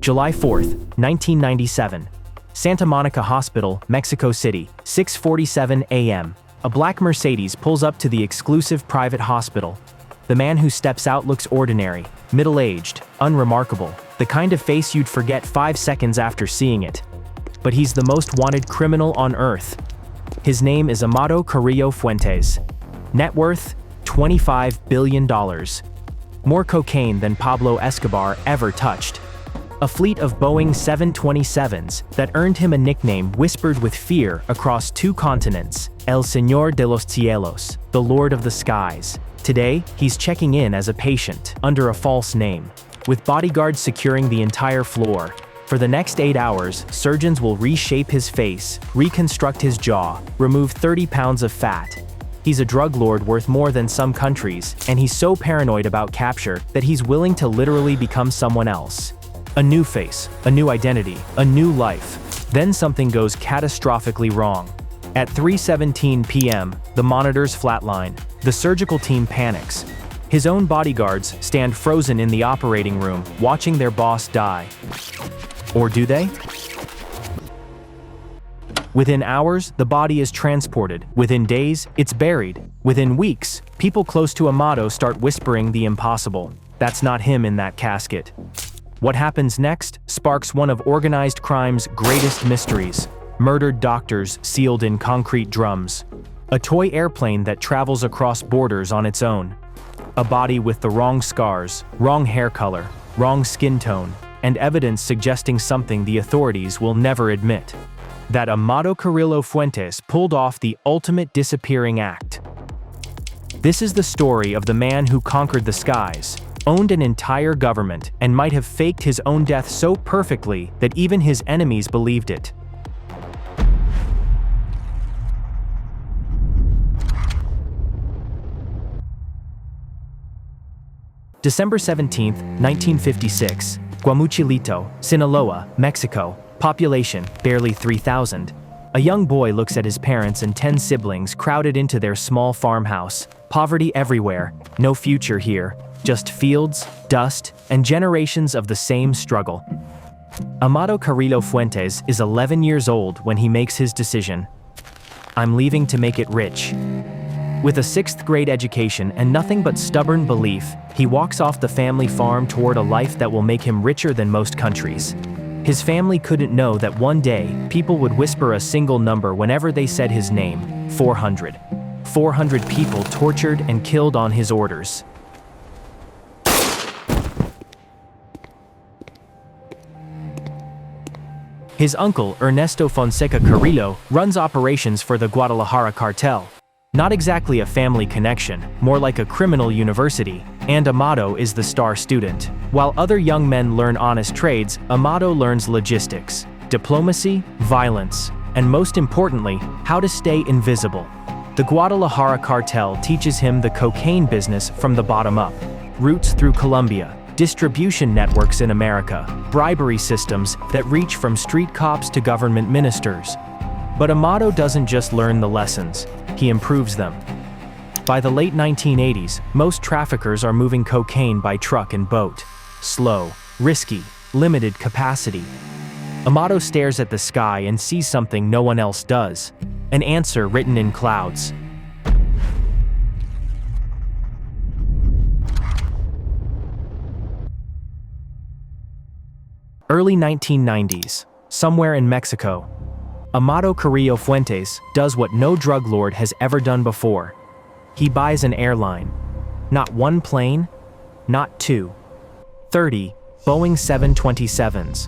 July 4, 1997. Santa Monica Hospital, Mexico City, 6:47 a.m. A black Mercedes pulls up to the exclusive private hospital. The man who steps out looks ordinary, middle-aged, unremarkable, the kind of face you'd forget 5 seconds after seeing it. But he's the most wanted criminal on earth. His name is Amado Carrillo Fuentes. Net worth, $25 billion. More cocaine than Pablo Escobar ever touched. A fleet of Boeing 727s that earned him a nickname whispered with fear across 2 continents, El Señor de los Cielos, the Lord of the Skies. Today, he's checking in as a patient, under a false name, with bodyguards securing the entire floor. For the next 8 hours, surgeons will reshape his face, reconstruct his jaw, remove 30 pounds of fat. He's a drug lord worth more than some countries, and he's so paranoid about capture that he's willing to literally become someone else. A new face, a new identity, a new life. Then something goes catastrophically wrong. At 3:17 p.m., the monitors flatline. The surgical team panics. His own bodyguards stand frozen in the operating room, watching their boss die. Or do they? Within hours, the body is transported. Within days, it's buried. Within weeks, people close to Amado start whispering the impossible. That's not him in that casket. What happens next sparks one of organized crime's greatest mysteries: murdered doctors sealed in concrete drums. A toy airplane that travels across borders on its own. A body with the wrong scars, wrong hair color, wrong skin tone, and evidence suggesting something the authorities will never admit. That Amado Carrillo Fuentes pulled off the ultimate disappearing act. This is the story of the man who conquered the skies, owned an entire government, and might have faked his own death so perfectly that even his enemies believed it. December 17, 1956, Guamuchilito, Sinaloa, Mexico, population barely 3,000. A young boy looks at his parents and 10 siblings crowded into their small farmhouse. Poverty everywhere, no future here. Just fields, dust, and generations of the same struggle. Amado Carrillo Fuentes is 11 years old when he makes his decision. I'm leaving to make it rich. With a 6th grade education and nothing but stubborn belief, he walks off the family farm toward a life that will make him richer than most countries. His family couldn't know that one day, people would whisper a single number whenever they said his name: 400. 400 people tortured and killed on his orders. His uncle, Ernesto Fonseca Carrillo, runs operations for the Guadalajara cartel. Not exactly a family connection, more like a criminal university, and Amado is the star student. While other young men learn honest trades, Amado learns logistics, diplomacy, violence, and most importantly, how to stay invisible. The Guadalajara cartel teaches him the cocaine business from the bottom up. Routes through Colombia, distribution networks in America, bribery systems that reach from street cops to government ministers. But Amado doesn't just learn the lessons, he improves them. By the late 1980s, most traffickers are moving cocaine by truck and boat. Slow, risky, limited capacity. Amado stares at the sky and sees something no one else does. An answer written in clouds. Early 1990s, somewhere in Mexico, Amado Carrillo Fuentes does what no drug lord has ever done before. He buys an airline. Not one plane, not 2. 30 Boeing 727s,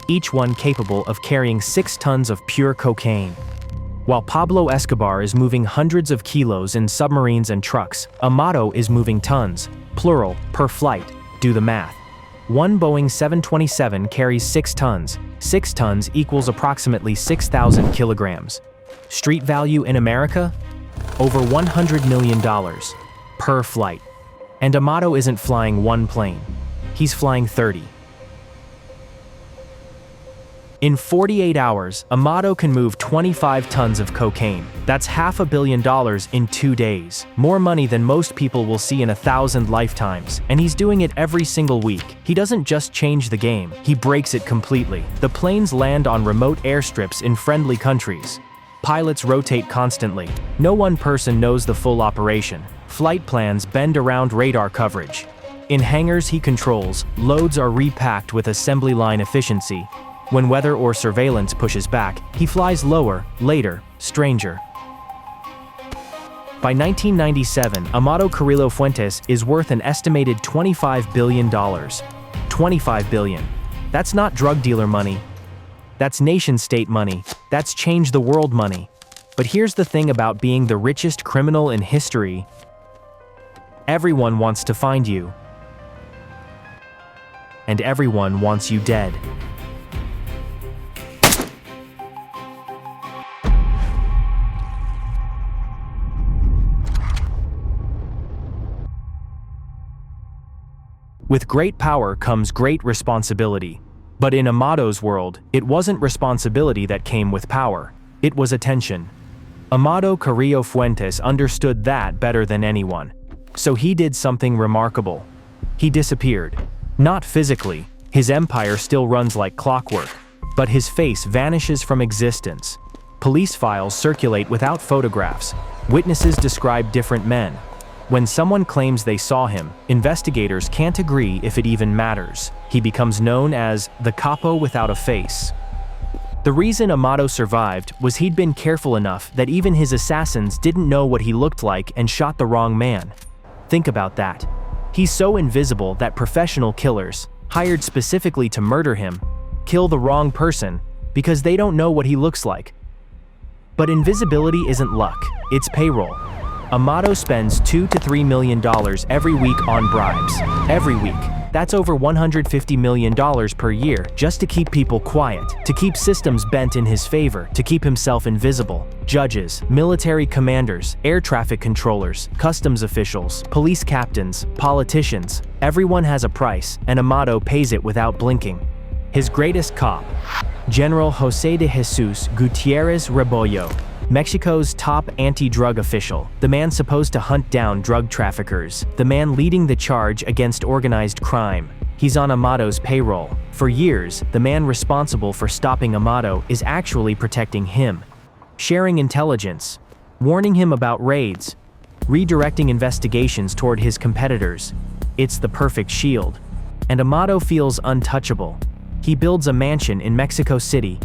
each one capable of carrying 6 tons of pure cocaine. While Pablo Escobar is moving hundreds of kilos in submarines and trucks, Amado is moving tons, plural, per flight. Do the math. One Boeing 727 carries 6 tons. 6 tons equals approximately 6,000 kilograms. Street value in America? Over $100 million per flight. And Amado isn't flying one plane. He's flying 30. In 48 hours, Amado can move 25 tons of cocaine. That's $500 million in 2 days. More money than most people will see in 1,000 lifetimes. And he's doing it every single week. He doesn't just change the game, he breaks it completely. The planes land on remote airstrips in friendly countries. Pilots rotate constantly. No one person knows the full operation. Flight plans bend around radar coverage. In hangars he controls, loads are repacked with assembly line efficiency. When weather or surveillance pushes back, he flies lower, later, stranger. By 1997, Amado Carrillo Fuentes is worth an estimated $25 billion. $25 billion. That's not drug dealer money. That's nation-state money. That's change-the-world money. But here's the thing about being the richest criminal in history. Everyone wants to find you. And everyone wants you dead. With great power comes great responsibility. But in Amado's world, it wasn't responsibility that came with power. It was attention. Amado Carrillo Fuentes understood that better than anyone. So he did something remarkable. He disappeared. Not physically, his empire still runs like clockwork, but his face vanishes from existence. Police files circulate without photographs. Witnesses describe different men. When someone claims they saw him, investigators can't agree if it even matters. He becomes known as the capo without a face. The reason Amado survived was he'd been careful enough that even his assassins didn't know what he looked like and shot the wrong man. Think about that. He's so invisible that professional killers, hired specifically to murder him, kill the wrong person because they don't know what he looks like. But invisibility isn't luck, it's payroll. Amado spends $2 to $3 million every week on bribes. Every week. That's over $150 million per year just to keep people quiet, to keep systems bent in his favor, to keep himself invisible. Judges, military commanders, air traffic controllers, customs officials, police captains, politicians. Everyone has a price, and Amado pays it without blinking. His greatest cop, General José de Jesus Gutiérrez Rebollo, Mexico's top anti-drug official, the man supposed to hunt down drug traffickers, the man leading the charge against organized crime. He's on Amado's payroll. For years, the man responsible for stopping Amado is actually protecting him, sharing intelligence, warning him about raids, redirecting investigations toward his competitors. It's the perfect shield. And Amado feels untouchable. He builds a mansion in Mexico City,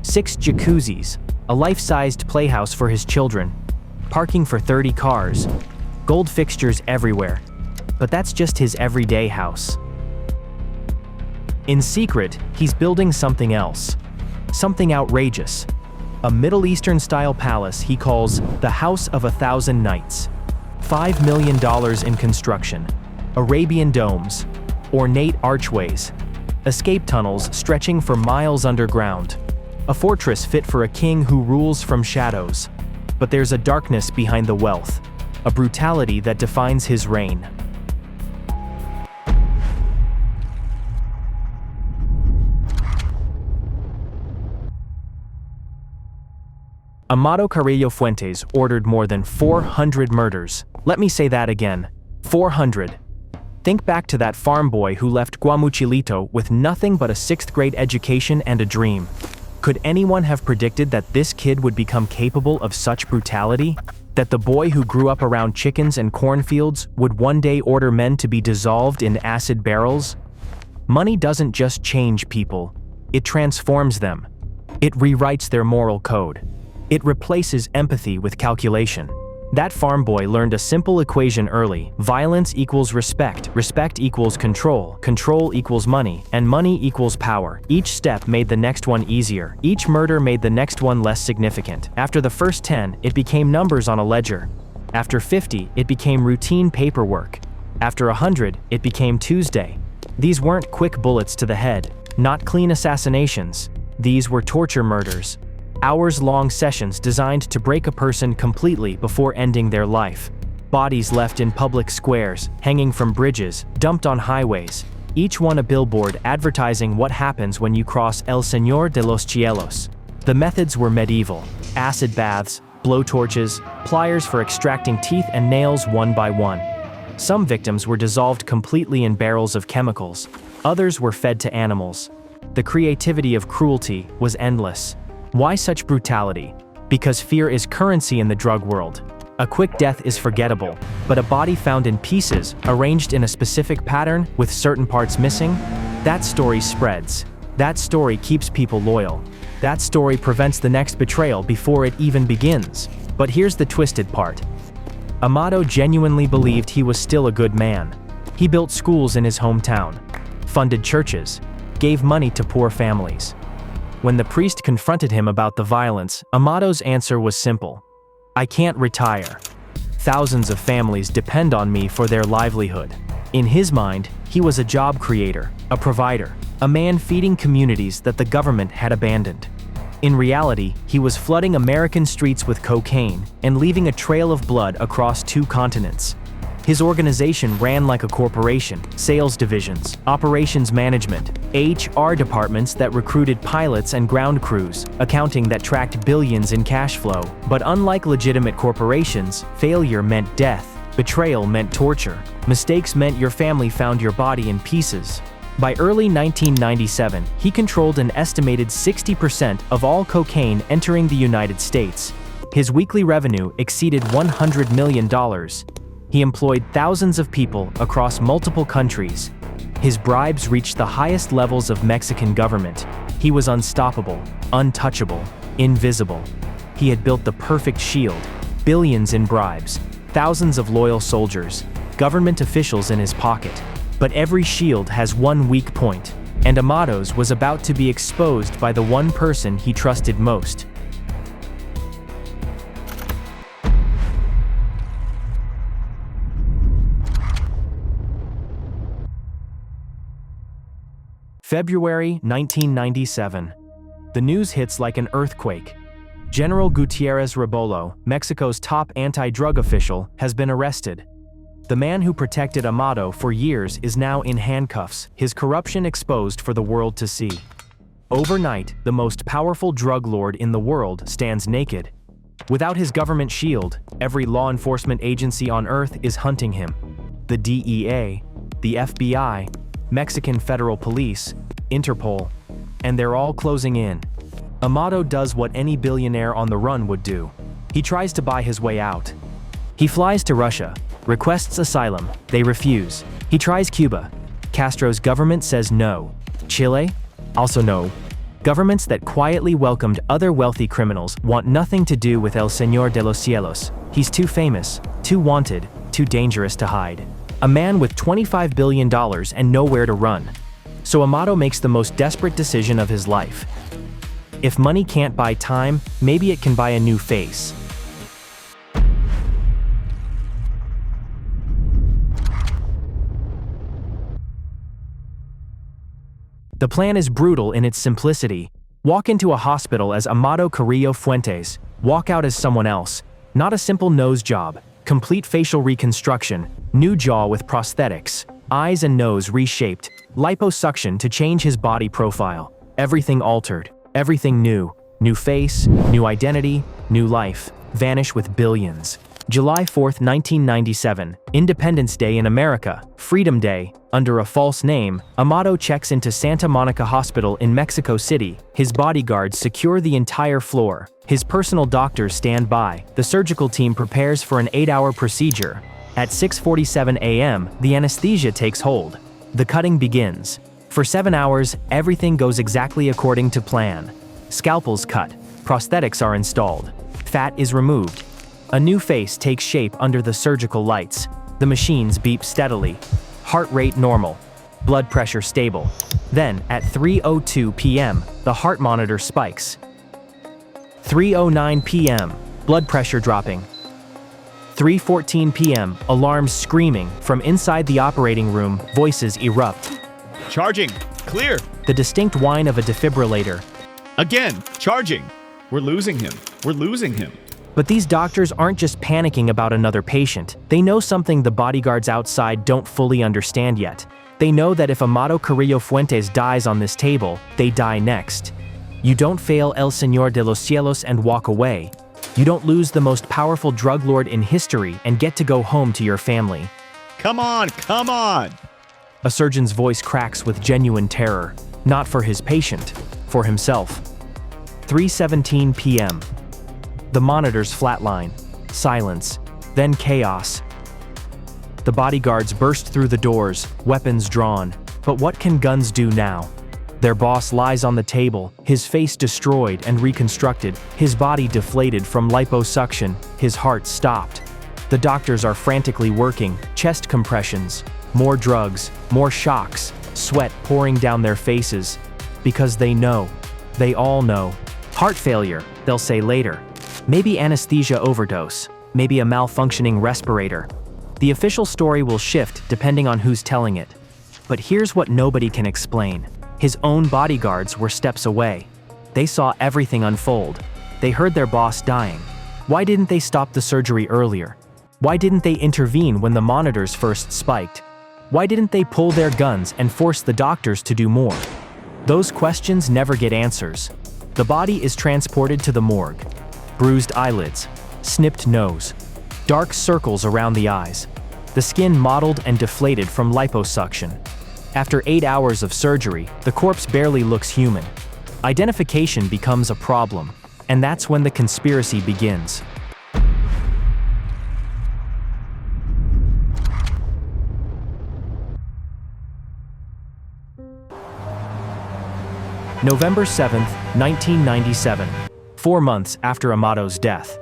6 jacuzzis, a life-sized playhouse for his children, parking for 30 cars, gold fixtures everywhere. But that's just his everyday house. In secret, he's building something else. Something outrageous. A Middle Eastern-style palace he calls the House of 1,000 Nights. $5 million in construction. Arabian domes. Ornate archways. Escape tunnels stretching for miles underground. A fortress fit for a king who rules from shadows. But there's a darkness behind the wealth, a brutality that defines his reign. Amado Carrillo Fuentes ordered more than 400 murders. Let me say that again. 400. Think back to that farm boy who left Guamuchilito with nothing but a 6th grade education and a dream. Could anyone have predicted that this kid would become capable of such brutality? That the boy who grew up around chickens and cornfields would one day order men to be dissolved in acid barrels? Money doesn't just change people, it transforms them. It rewrites their moral code. It replaces empathy with calculation. That farm boy learned a simple equation early. Violence equals respect, respect equals control, control equals money, and money equals power. Each step made the next one easier. Each murder made the next one less significant. After the first 10, it became numbers on a ledger. After 50, it became routine paperwork. After 100, it became Tuesday. These weren't quick bullets to the head, not clean assassinations. These were torture murders. Hours-long sessions designed to break a person completely before ending their life. Bodies left in public squares, hanging from bridges, dumped on highways. each one a billboard advertising what happens when you cross El Señor de los Cielos. The methods were medieval: acid baths, blowtorches, pliers for extracting teeth and nails one by one. Some victims were dissolved completely in barrels of chemicals. Others were fed to animals. The creativity of cruelty was endless. Why such brutality? Because fear is currency in the drug world. A quick death is forgettable, but a body found in pieces, arranged in a specific pattern with certain parts missing, that story spreads. That story keeps people loyal. That story prevents the next betrayal before it even begins. But here's the twisted part. Amado genuinely believed he was still a good man. He built schools in his hometown, funded churches, gave money to poor families. When the priest confronted him about the violence, Amado's answer was simple: I can't retire. Thousands of families depend on me for their livelihood. In his mind, he was a job creator, a provider, a man feeding communities that the government had abandoned. In reality, he was flooding American streets with cocaine and leaving a trail of blood across 2 continents. His organization ran like a corporation: sales divisions, operations management, HR departments that recruited pilots and ground crews, accounting that tracked billions in cash flow. But unlike legitimate corporations, failure meant death, betrayal meant torture, mistakes meant your family found your body in pieces. By early 1997, he controlled an estimated 60% of all cocaine entering the United States. His weekly revenue exceeded $100 million. He employed thousands of people across multiple countries. His bribes reached the highest levels of Mexican government. He was unstoppable, untouchable, invisible. He had built the perfect shield: billions in bribes, thousands of loyal soldiers, government officials in his pocket. But every shield has one weak point, and Amado's was about to be exposed by the one person he trusted most. February 1997. The news hits like an earthquake. General Gutierrez Rebollo, Mexico's top anti-drug official, has been arrested. The man who protected Amado for years is now in handcuffs, his corruption exposed for the world to see. Overnight, the most powerful drug lord in the world stands naked. Without his government shield, every law enforcement agency on Earth is hunting him. The DEA, the FBI, Mexican Federal Police, Interpol, and they're all closing in. Amado does what any billionaire on the run would do. He tries to buy his way out. He flies to Russia, requests asylum, they refuse. He tries Cuba. Castro's government says no. Chile? Also no. Governments that quietly welcomed other wealthy criminals want nothing to do with El Señor de los Cielos. He's too famous, too wanted, too dangerous to hide. A man with $25 billion and nowhere to run. So Amado makes the most desperate decision of his life. If money can't buy time, maybe it can buy a new face. The plan is brutal in its simplicity. Walk into a hospital as Amado Carrillo Fuentes. Walk out as someone else. Not a simple nose job. Complete facial reconstruction. New jaw with prosthetics. Eyes and nose reshaped. Liposuction to change his body profile. Everything altered. Everything new. New face, new identity, new life. Vanish with billions. July 4, 1997, Independence Day in America, Freedom Day. Under a false name, Amado checks into Santa Monica Hospital in Mexico City. His bodyguards secure the entire floor. His personal doctors stand by. The surgical team prepares for an 8-hour procedure. At 6:47 a.m., the anesthesia takes hold. The cutting begins. For 7 hours, everything goes exactly according to plan. Scalpels cut. Prosthetics are installed. Fat is removed. A new face takes shape under the surgical lights. The machines beep steadily. Heart rate normal. Blood pressure stable. Then, at 3:02 p.m., the heart monitor spikes. 3:09 p.m., blood pressure dropping. 3:14 p.m., alarms screaming. From inside the operating room, voices erupt. Charging. Clear. The distinct whine of a defibrillator. Again. Charging. We're losing him. We're losing him. But these doctors aren't just panicking about another patient. They know something the bodyguards outside don't fully understand yet. They know that if Amado Carrillo Fuentes dies on this table, they die next. You don't fail El Señor de los Cielos and walk away. You don't lose the most powerful drug lord in history and get to go home to your family. Come on, come on! A surgeon's voice cracks with genuine terror, not for his patient, for himself. 3:17 p.m. The monitors flatline, silence, then chaos. The bodyguards burst through the doors, weapons drawn. But what can guns do now? Their boss lies on the table, his face destroyed and reconstructed, his body deflated from liposuction, his heart stopped. The doctors are frantically working, chest compressions, more drugs, more shocks, sweat pouring down their faces. Because they know. They all know. Heart failure, they'll say later. Maybe anesthesia overdose, maybe a malfunctioning respirator. The official story will shift depending on who's telling it. But here's what nobody can explain. His own bodyguards were steps away. They saw everything unfold. They heard their boss dying. Why didn't they stop the surgery earlier? Why didn't they intervene when the monitors first spiked? Why didn't they pull their guns and force the doctors to do more? Those questions never get answers. The body is transported to the morgue. Bruised eyelids, snipped nose, dark circles around the eyes, the skin mottled and deflated from liposuction. After 8 hours of surgery, the corpse barely looks human. Identification becomes a problem, and that's when the conspiracy begins. November 7th, 1997, 4 months after Amado's death.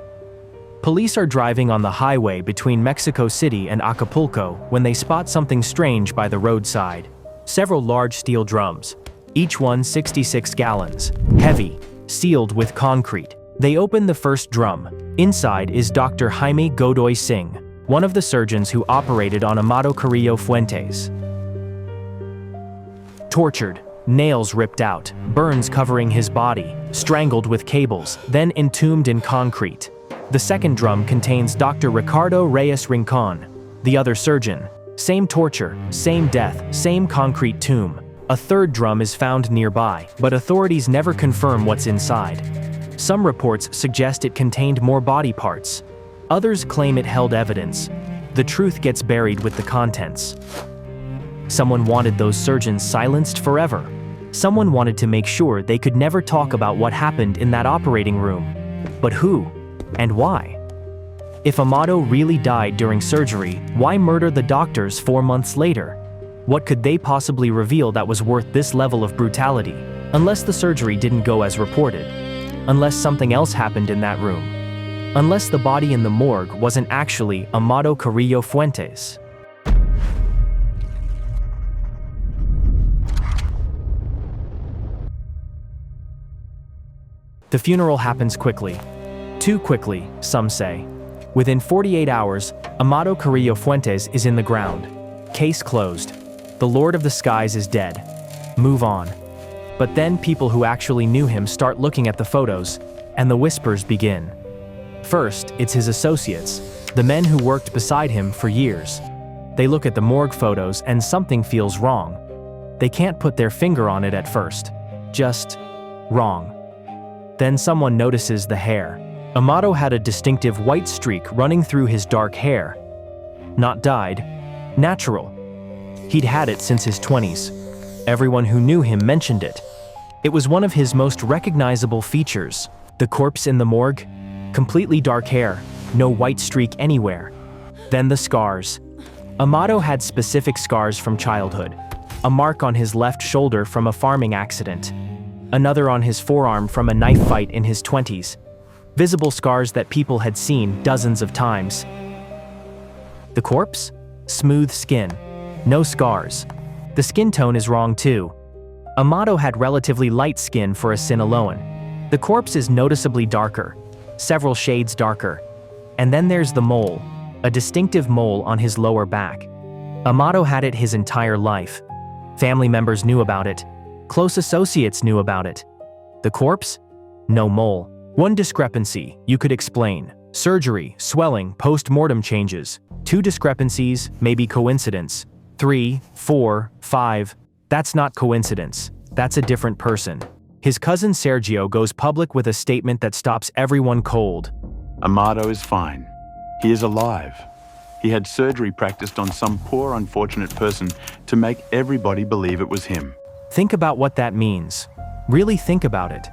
Police are driving on the highway between Mexico City and Acapulco when they spot something strange by the roadside. Several large steel drums, each one 66 gallons, heavy, sealed with concrete. They open the first drum. Inside is Dr. Jaime Godoy Singh, one of the surgeons who operated on Amado Carrillo Fuentes. Tortured, nails ripped out, burns covering his body, strangled with cables, then entombed in concrete. The second drum contains Dr. Ricardo Reyes Rincon, the other surgeon. Same torture, same death, same concrete tomb. A third drum is found nearby, but authorities never confirm what's inside. Some reports suggest it contained more body parts. Others claim it held evidence. The truth gets buried with the contents. Someone wanted those surgeons silenced forever. Someone wanted to make sure they could never talk about what happened in that operating room. But who? And why? If Amado really died during surgery, why murder the doctors 4 months later? What could they possibly reveal that was worth this level of brutality? Unless the surgery didn't go as reported. Unless something else happened in that room. Unless the body in the morgue wasn't actually Amado Carrillo Fuentes. The funeral happens quickly. Too quickly, some say. Within 48 hours, Amado Carrillo Fuentes is in the ground. Case closed. The Lord of the Skies is dead. Move on. But then people who actually knew him start looking at the photos, and the whispers begin. First, it's his associates, the men who worked beside him for years. They look at the morgue photos and something feels wrong. They can't put their finger on it at first. Just wrong. Then someone notices the hair. Amado had a distinctive white streak running through his dark hair. Not dyed, natural. He'd had it since his 20s. Everyone who knew him mentioned it. It was one of his most recognizable features. The corpse in the morgue? Completely dark hair, no white streak anywhere. Then the scars. Amado had specific scars from childhood. A mark on his left shoulder from a farming accident. Another on his forearm from a knife fight in his 20s. Visible scars that people had seen dozens of times. The corpse? Smooth skin. No scars. The skin tone is wrong too. Amado had relatively light skin for a Sinaloan. The corpse is noticeably darker. Several shades darker. And then there's the mole. A distinctive mole on his lower back. Amado had it his entire life. Family members knew about it. Close associates knew about it. The corpse? No mole. One discrepancy, you could explain. Surgery, swelling, post-mortem changes. 2 discrepancies, maybe coincidence. 3, 4, 5. That's not coincidence. That's a different person. His cousin Sergio goes public with a statement that stops everyone cold. Amado is fine. He is alive. He had surgery practiced on some poor, unfortunate person to make everybody believe it was him. Think about what that means. Really think about it.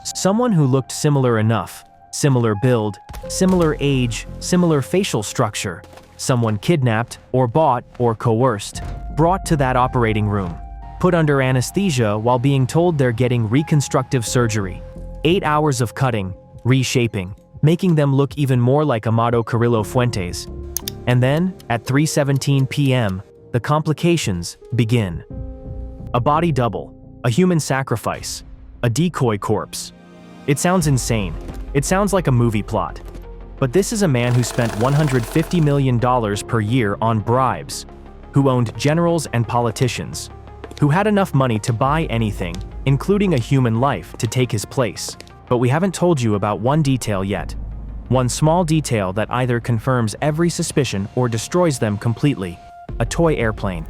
Someone who looked similar enough, similar build, similar age, similar facial structure. Someone kidnapped, or bought, or coerced, brought to that operating room, put under anesthesia while being told they're getting reconstructive surgery. 8 hours of cutting, reshaping, making them look even more like Amado Carrillo Fuentes. And then, at 3:17 p.m., the complications begin. A body double, a human sacrifice, a decoy corpse. It sounds insane. It sounds like a movie plot. But this is a man who spent $150 million per year on bribes, who owned generals and politicians, who had enough money to buy anything, including a human life, to take his place. But we haven't told you about one detail yet. One small detail that either confirms every suspicion or destroys them completely. A toy airplane.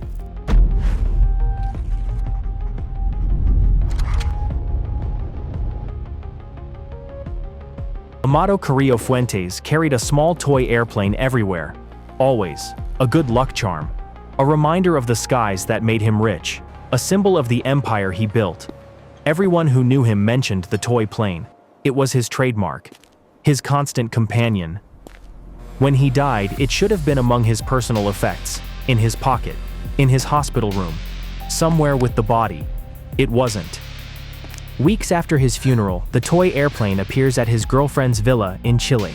Amado Carrillo Fuentes carried a small toy airplane everywhere. Always. A good luck charm. A reminder of the skies that made him rich. A symbol of the empire he built. Everyone who knew him mentioned the toy plane. It was his trademark. His constant companion. When he died, it should have been among his personal effects. In his pocket. In his hospital room. Somewhere with the body. It wasn't. Weeks after his funeral, the toy airplane appears at his girlfriend's villa in Chile.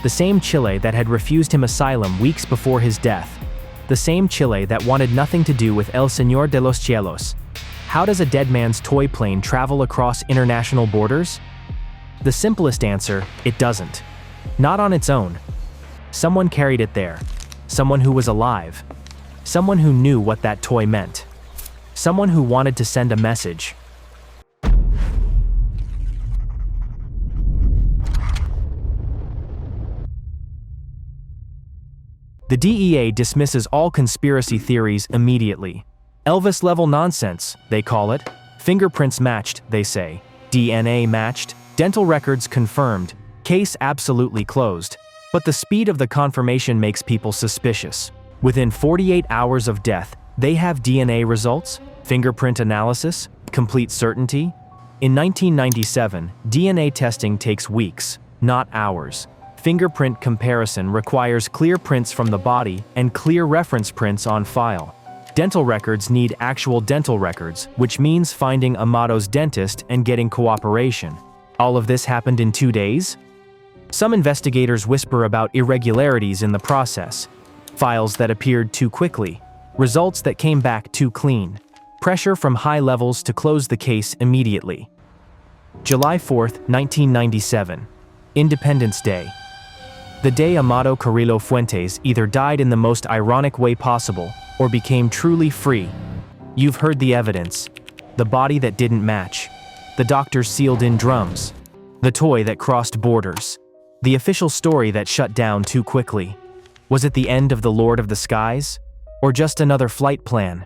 The same Chile that had refused him asylum weeks before his death. The same Chile that wanted nothing to do with El Señor de los Cielos. How does a dead man's toy plane travel across international borders? The simplest answer, it doesn't. Not on its own. Someone carried it there. Someone who was alive. Someone who knew what that toy meant. Someone who wanted to send a message. The DEA dismisses all conspiracy theories immediately. Elvis-level nonsense, they call it. Fingerprints matched, they say. DNA matched. Dental records confirmed. Case absolutely closed. But the speed of the confirmation makes people suspicious. Within 48 hours of death, they have DNA results, fingerprint analysis, complete certainty. In 1997, DNA testing takes weeks, not hours. Fingerprint comparison requires clear prints from the body and clear reference prints on file. Dental records need actual dental records, which means finding Amado's dentist and getting cooperation. All of this happened in 2 days? Some investigators whisper about irregularities in the process. Files that appeared too quickly. Results that came back too clean. Pressure from high levels to close the case immediately. July 4, 1997. Independence Day. The day Amado Carrillo Fuentes either died in the most ironic way possible or became truly free. You've heard the evidence. The body that didn't match. The doctors sealed in drums. The toy that crossed borders. The official story that shut down too quickly. Was it the end of the Lord of the Skies? Or just another flight plan?